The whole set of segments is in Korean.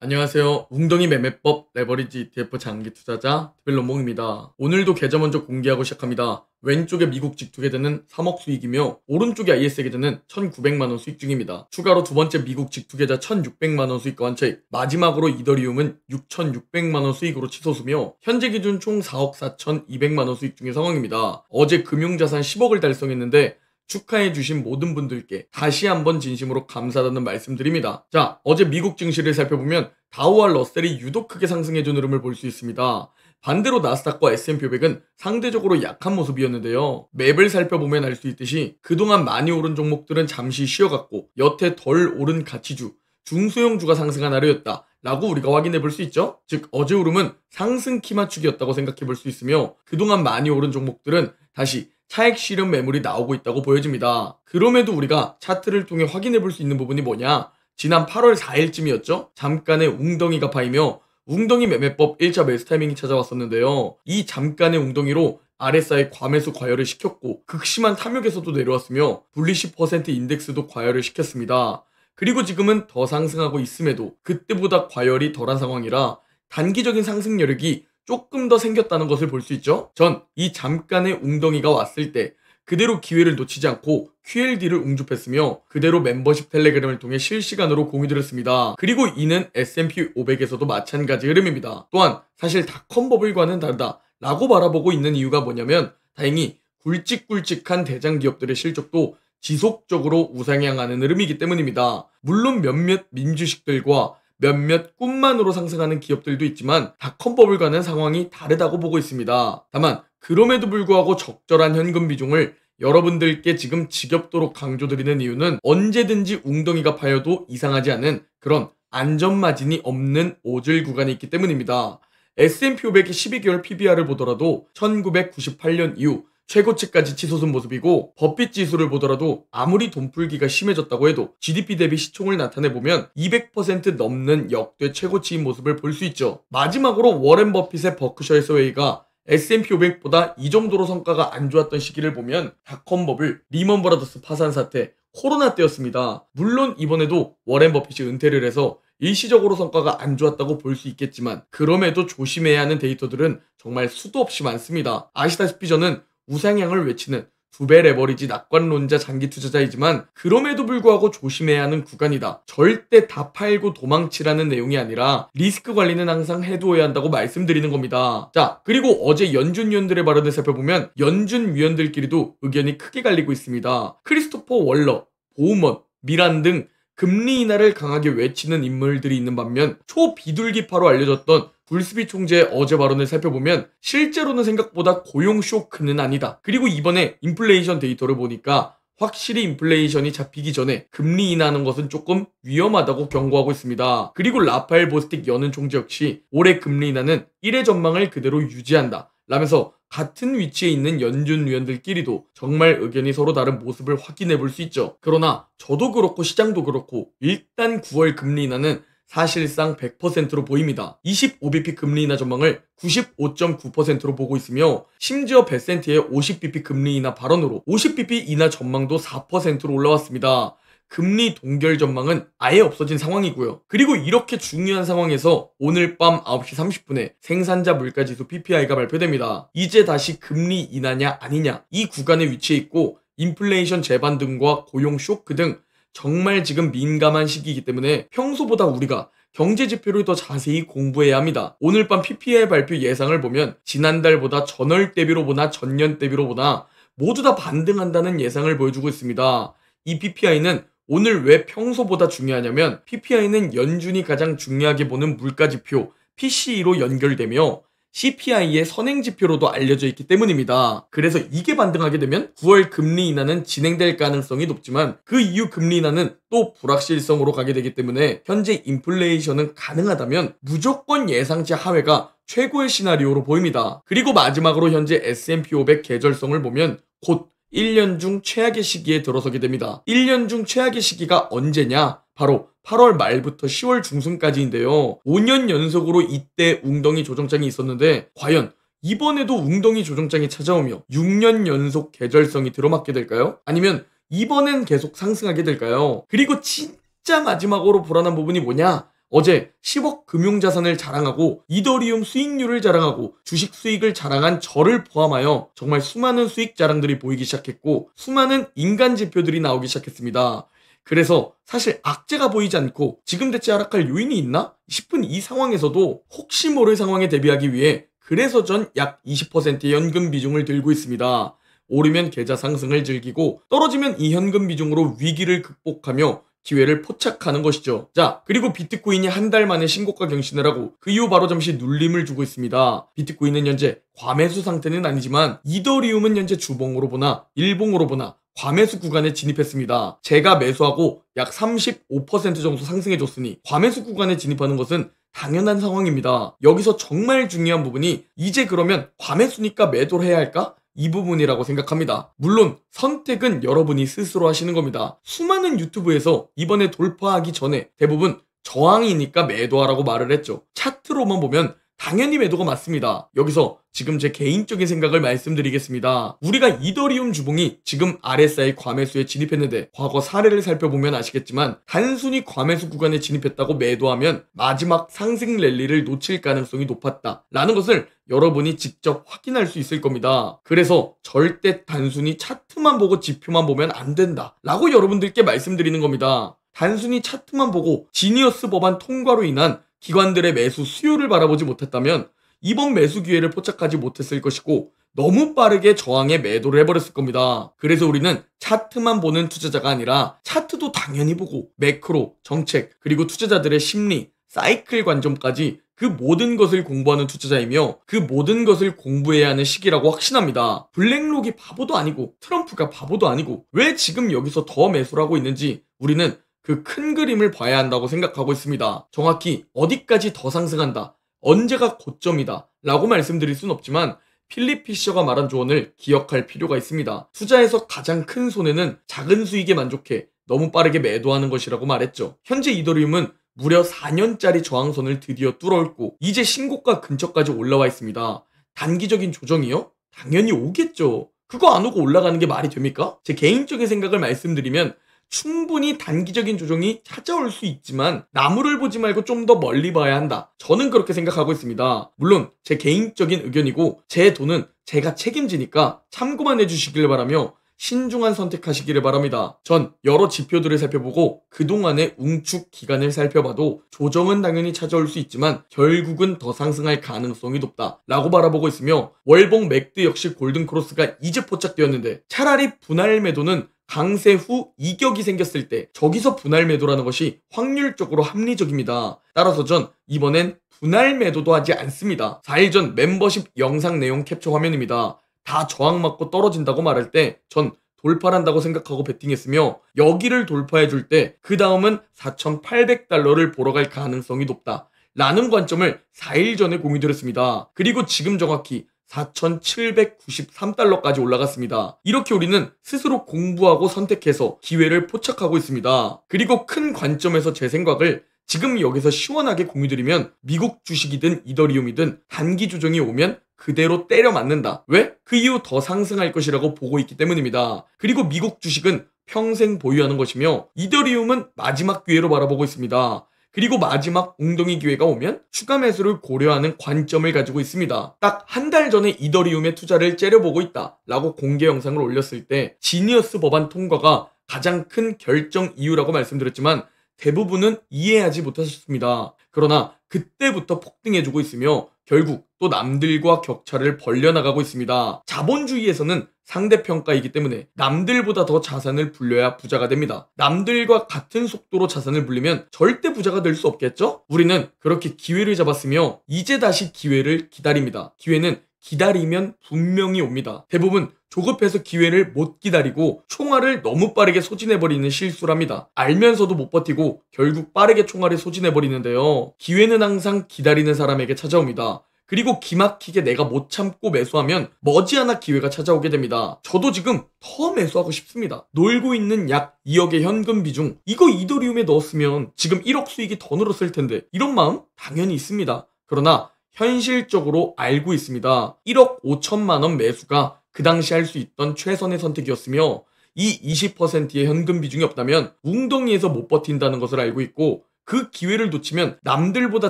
안녕하세요. 웅덩이 매매법 레버리지 ETF 장기 투자자 디벨론몽입니다. 오늘도 계좌 먼저 공개하고 시작합니다. 왼쪽에 미국 직투계좌는 3억 수익이며 오른쪽에 IS 계좌는 1,900만원 수익 중입니다. 추가로 두 번째 미국 직투계좌 1,600만원 수익과 한차익, 마지막으로 이더리움은 6,600만원 수익으로 치솟으며 현재 기준 총 4억 4,200만원 수익 중인 상황입니다. 어제 금융자산 10억을 달성했는데 축하해주신 모든 분들께 다시 한번 진심으로 감사하다는 말씀드립니다. 자, 어제 미국 증시를 살펴보면 다우와 러셀이 유독 크게 상승해준 흐름을 볼 수 있습니다. 반대로 나스닥과 S&P 500은 상대적으로 약한 모습이었는데요. 맵을 살펴보면 알 수 있듯이 그동안 많이 오른 종목들은 잠시 쉬어갔고 여태 덜 오른 가치주, 중소형주가 상승한 하루였다 라고 우리가 확인해 볼 수 있죠. 즉 어제 오름은 상승 키 맞추기였다고 생각해 볼 수 있으며 그동안 많이 오른 종목들은 다시 차익 실현 매물이 나오고 있다고 보여집니다. 그럼에도 우리가 차트를 통해 확인해 볼 수 있는 부분이 뭐냐? 지난 8월 4일쯤이었죠. 잠깐의 웅덩이가 파이며 웅덩이 매매법 1차 매수 타이밍이 찾아왔었는데요. 이 잠깐의 웅덩이로 RSI 과매수 과열을 시켰고 극심한 탐욕에서도 내려왔으며 불리시 퍼센트 인덱스도 과열을 시켰습니다. 그리고 지금은 더 상승하고 있음에도 그때보다 과열이 덜한 상황이라 단기적인 상승 여력이 조금 더 생겼다는 것을 볼 수 있죠. 전 이 잠깐의 웅덩이가 왔을 때 그대로 기회를 놓치지 않고 QLD를 웅줍했으며 그대로 멤버십 텔레그램을 통해 실시간으로 공유드렸습니다. 그리고 이는 S&P 500에서도 마찬가지 흐름입니다. 또한 사실 닷컴 버블과는 다르다 라고 바라보고 있는 이유가 뭐냐면 다행히 굵직굵직한 대장 기업들의 실적도 지속적으로 우상향하는 흐름이기 때문입니다. 물론 몇몇 민주식들과 몇몇 꿈만으로 상승하는 기업들도 있지만 닷컴 버블과는 상황이 다르다고 보고 있습니다. 다만 그럼에도 불구하고 적절한 현금 비중을 여러분들께 지금 지겹도록 강조드리는 이유는 언제든지 웅덩이가 파여도 이상하지 않은 그런 안전마진이 없는 오질 구간이 있기 때문입니다. S&P 500의 12개월 PBR을 보더라도 1998년 이후 최고치까지 치솟은 모습이고 버핏 지수를 보더라도 아무리 돈풀기가 심해졌다고 해도 GDP 대비 시총을 나타내보면 200% 넘는 역대 최고치인 모습을 볼 수 있죠. 마지막으로 워렌 버핏의 버크셔 해서웨이가 S&P 500보다 이 정도로 성과가 안 좋았던 시기를 보면 닷컴 버블, 리먼 브라더스 파산 사태, 코로나 때였습니다. 물론 이번에도 워렌 버핏이 은퇴를 해서 일시적으로 성과가 안 좋았다고 볼 수 있겠지만 그럼에도 조심해야 하는 데이터들은 정말 수도 없이 많습니다. 아시다시피 저는 우상향을 외치는 두배 레버리지 낙관론자 장기 투자자이지만 그럼에도 불구하고 조심해야 하는 구간이다. 절대 다 팔고 도망치라는 내용이 아니라 리스크 관리는 항상 해두어야 한다고 말씀드리는 겁니다. 자, 그리고 어제 연준 위원들의 발언을 살펴보면 연준 위원들끼리도 의견이 크게 갈리고 있습니다. 크리스토퍼 월러, 보우먼, 미란 등 금리 인하를 강하게 외치는 인물들이 있는 반면 초비둘기파로 알려졌던 불스비 총재의 어제 발언을 살펴보면 실제로는 생각보다 고용 쇼크는 아니다. 그리고 이번에 인플레이션 데이터를 보니까 확실히 인플레이션이 잡히기 전에 금리 인하하는 것은 조금 위험하다고 경고하고 있습니다. 그리고 라파엘 보스틱 여는 총재 역시 올해 금리 인하는 1회 전망을 그대로 유지한다 라면서 같은 위치에 있는 연준 위원들끼리도 정말 의견이 서로 다른 모습을 확인해 볼 수 있죠. 그러나 저도 그렇고 시장도 그렇고 일단 9월 금리 인하는 사실상 100%로 보입니다. 25bp 금리 인하 전망을 95.9%로 보고 있으며 심지어 베센트의 50bp 금리 인하 발언으로 50bp 인하 전망도 4%로 올라왔습니다. 금리 동결 전망은 아예 없어진 상황이고요. 그리고 이렇게 중요한 상황에서 오늘 밤 9시 30분에 생산자 물가지수 PPI가 발표됩니다. 이제 다시 금리 인하냐 아니냐 이 구간에 위치해 있고 인플레이션 재반등과 고용 쇼크 등 정말 지금 민감한 시기이기 때문에 평소보다 우리가 경제 지표를 더 자세히 공부해야 합니다. 오늘 밤 PPI 발표 예상을 보면 지난달보다 전월 대비로 보나 전년 대비로 보나 모두 다 반등한다는 예상을 보여주고 있습니다. 이 PPI는 오늘 왜 평소보다 중요하냐면 PPI는 연준이 가장 중요하게 보는 물가지표 PCE로 연결되며 CPI의 선행지표로도 알려져 있기 때문입니다. 그래서 이게 반등하게 되면 9월 금리 인하는 진행될 가능성이 높지만 그 이후 금리 인하는 또 불확실성으로 가게 되기 때문에 현재 인플레이션은 가능하다면 무조건 예상치 하회가 최고의 시나리오로 보입니다. 그리고 마지막으로 현재 S&P 500 계절성을 보면 곧 1년 중 최악의 시기에 들어서게 됩니다. 1년 중 최악의 시기가 언제냐? 바로 8월 말부터 10월 중순까지인데요. 5년 연속으로 이때 웅덩이 조정장이 있었는데 과연 이번에도 웅덩이 조정장이 찾아오며 6년 연속 계절성이 들어맞게 될까요? 아니면 이번엔 계속 상승하게 될까요? 그리고 진짜 마지막으로 불안한 부분이 뭐냐? 어제 10억 금융자산을 자랑하고 이더리움 수익률을 자랑하고 주식 수익을 자랑한 저를 포함하여 정말 수많은 수익 자랑들이 보이기 시작했고 수많은 인간 지표들이 나오기 시작했습니다. 그래서 사실 악재가 보이지 않고 지금 대체 하락할 요인이 있나 싶은 이 상황에서도 혹시 모를 상황에 대비하기 위해 그래서 전 약 20%의 현금 비중을 들고 있습니다. 오르면 계좌 상승을 즐기고 떨어지면 이 현금 비중으로 위기를 극복하며 기회를 포착하는 것이죠. 자, 그리고 비트코인이 한 달 만에 신고가 경신을 하고 그 이후 바로 잠시 눌림을 주고 있습니다. 비트코인은 현재 과매수 상태는 아니지만 이더리움은 현재 주봉으로 보나 일봉으로 보나 과매수 구간에 진입했습니다. 제가 매수하고 약 35% 정도 상승해줬으니 과매수 구간에 진입하는 것은 당연한 상황입니다. 여기서 정말 중요한 부분이 이제 그러면 과매수니까 매도를 해야 할까? 이 부분이라고 생각합니다. 물론 선택은 여러분이 스스로 하시는 겁니다. 수많은 유튜브에서 이번에 돌파하기 전에 대부분 저항이니까 매도하라고 말을 했죠. 차트로만 보면 당연히 매도가 맞습니다. 여기서 지금 제 개인적인 생각을 말씀드리겠습니다. 우리가 이더리움 주봉이 지금 RSI 과매수에 진입했는데 과거 사례를 살펴보면 아시겠지만 단순히 과매수 구간에 진입했다고 매도하면 마지막 상승 랠리를 놓칠 가능성이 높았다 라는 것을 여러분이 직접 확인할 수 있을 겁니다. 그래서 절대 단순히 차트만 보고 지표만 보면 안 된다 라고 여러분들께 말씀드리는 겁니다. 단순히 차트만 보고 지니어스 법안 통과로 인한 기관들의 매수 수요를 바라보지 못했다면 이번 매수 기회를 포착하지 못했을 것이고 너무 빠르게 저항에 매도를 해버렸을 겁니다. 그래서 우리는 차트만 보는 투자자가 아니라 차트도 당연히 보고 매크로, 정책, 그리고 투자자들의 심리, 사이클 관점까지 그 모든 것을 공부하는 투자자이며 그 모든 것을 공부해야 하는 시기라고 확신합니다. 블랙록이 바보도 아니고 트럼프가 바보도 아니고 왜 지금 여기서 더 매수를 하고 있는지 우리는 그 큰 그림을 봐야 한다고 생각하고 있습니다. 정확히 어디까지 더 상승한다, 언제가 고점이다 라고 말씀드릴 순 없지만 필립 피셔가 말한 조언을 기억할 필요가 있습니다. 투자에서 가장 큰 손해는 작은 수익에 만족해 너무 빠르게 매도하는 것이라고 말했죠. 현재 이더리움은 무려 4년짜리 저항선을 드디어 뚫어올고 이제 신고가 근처까지 올라와 있습니다. 단기적인 조정이요? 당연히 오겠죠. 그거 안 오고 올라가는 게 말이 됩니까? 제 개인적인 생각을 말씀드리면 충분히 단기적인 조정이 찾아올 수 있지만 나무를 보지 말고 좀 더 멀리 봐야 한다. 저는 그렇게 생각하고 있습니다. 물론 제 개인적인 의견이고 제 돈은 제가 책임지니까 참고만 해주시길 바라며 신중한 선택하시기를 바랍니다. 전 여러 지표들을 살펴보고 그동안의 웅축 기간을 살펴봐도 조정은 당연히 찾아올 수 있지만 결국은 더 상승할 가능성이 높다 라고 바라보고 있으며 월봉 맥드 역시 골든크로스가 이제 포착되었는데 차라리 분할 매도는 강세 후 이격이 생겼을 때 저기서 분할 매도라는 것이 확률적으로 합리적입니다. 따라서 전 이번엔 분할 매도도 하지 않습니다. 4일 전 멤버십 영상 내용 캡처 화면입니다. 다 저항 맞고 떨어진다고 말할 때 전 돌파한다고 생각하고 베팅했으며 여기를 돌파해 줄 때 그 다음은 4,800달러를 보러 갈 가능성이 높다 라는 관점을 4일 전에 공유드렸습니다. 그리고 지금 정확히 4,793달러까지 올라갔습니다. 이렇게 우리는 스스로 공부하고 선택해서 기회를 포착하고 있습니다. 그리고 큰 관점에서 제 생각을 지금 여기서 시원하게 공유드리면 미국 주식이든 이더리움이든 단기 조정이 오면 그대로 때려 맞는다. 왜? 그 이후 더 상승할 것이라고 보고 있기 때문입니다. 그리고 미국 주식은 평생 보유하는 것이며 이더리움은 마지막 기회로 바라보고 있습니다. 그리고 마지막 웅덩이 기회가 오면 추가 매수를 고려하는 관점을 가지고 있습니다. 딱 한 달 전에 이더리움의 투자를 째려보고 있다 라고 공개 영상을 올렸을 때 지니어스 법안 통과가 가장 큰 결정 이유라고 말씀드렸지만 대부분은 이해하지 못하셨습니다. 그러나 그때부터 폭등해주고 있으며 결국 또 남들과 격차를 벌려나가고 있습니다. 자본주의에서는 상대평가이기 때문에 남들보다 더 자산을 불려야 부자가 됩니다. 남들과 같은 속도로 자산을 불리면 절대 부자가 될 수 없겠죠? 우리는 그렇게 기회를 잡았으며 이제 다시 기회를 기다립니다. 기회는 기다리면 분명히 옵니다. 대부분 조급해서 기회를 못 기다리고 총알을 너무 빠르게 소진해버리는 실수를 합니다. 알면서도 못 버티고 결국 빠르게 총알을 소진해버리는데요. 기회는 항상 기다리는 사람에게 찾아옵니다. 그리고 기막히게 내가 못 참고 매수하면 머지않아 기회가 찾아오게 됩니다. 저도 지금 더 매수하고 싶습니다. 놀고 있는 약 2억의 현금 비중, 이거 이더리움에 넣었으면 지금 1억 수익이 더 늘었을 텐데 이런 마음 당연히 있습니다. 그러나 현실적으로 알고 있습니다. 1억 5천만 원 매수가 그 당시 할 수 있던 최선의 선택이었으며 이 20%의 현금 비중이 없다면 웅덩이에서 못 버틴다는 것을 알고 있고 그 기회를 놓치면 남들보다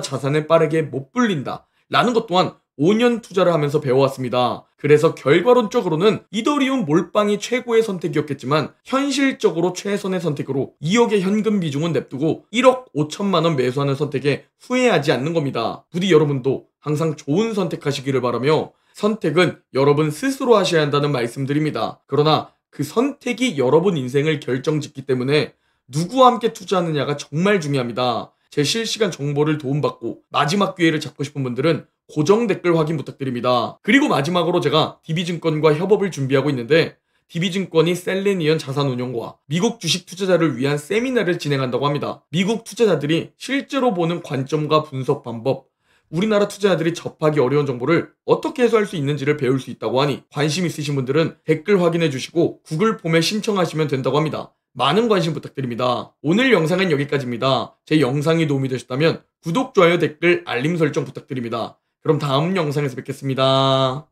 자산을 빠르게 못 불린다 라는 것 또한 5년 투자를 하면서 배워왔습니다. 그래서 결과론적으로는 이더리움 몰빵이 최고의 선택이었겠지만 현실적으로 최선의 선택으로 2억의 현금 비중은 냅두고 1억 5천만 원 매수하는 선택에 후회하지 않는 겁니다. 부디 여러분도 항상 좋은 선택하시기를 바라며 선택은 여러분 스스로 하셔야 한다는 말씀드립니다. 그러나 그 선택이 여러분 인생을 결정짓기 때문에 누구와 함께 투자하느냐가 정말 중요합니다. 제 실시간 정보를 도움받고 마지막 기회를 잡고 싶은 분들은 고정 댓글 확인 부탁드립니다. 그리고 마지막으로 제가 DB증권과 협업을 준비하고 있는데 DB증권이 셀레니언 자산운용과 미국 주식 투자자를 위한 세미나를 진행한다고 합니다. 미국 투자자들이 실제로 보는 관점과 분석 방법, 우리나라 투자자들이 접하기 어려운 정보를 어떻게 해소할 수 있는지를 배울 수 있다고 하니 관심 있으신 분들은 댓글 확인해 주시고 구글 폼에 신청하시면 된다고 합니다. 많은 관심 부탁드립니다. 오늘 영상은 여기까지입니다. 제 영상이 도움이 되셨다면 구독, 좋아요, 댓글, 알림 설정 부탁드립니다. 그럼 다음 영상에서 뵙겠습니다.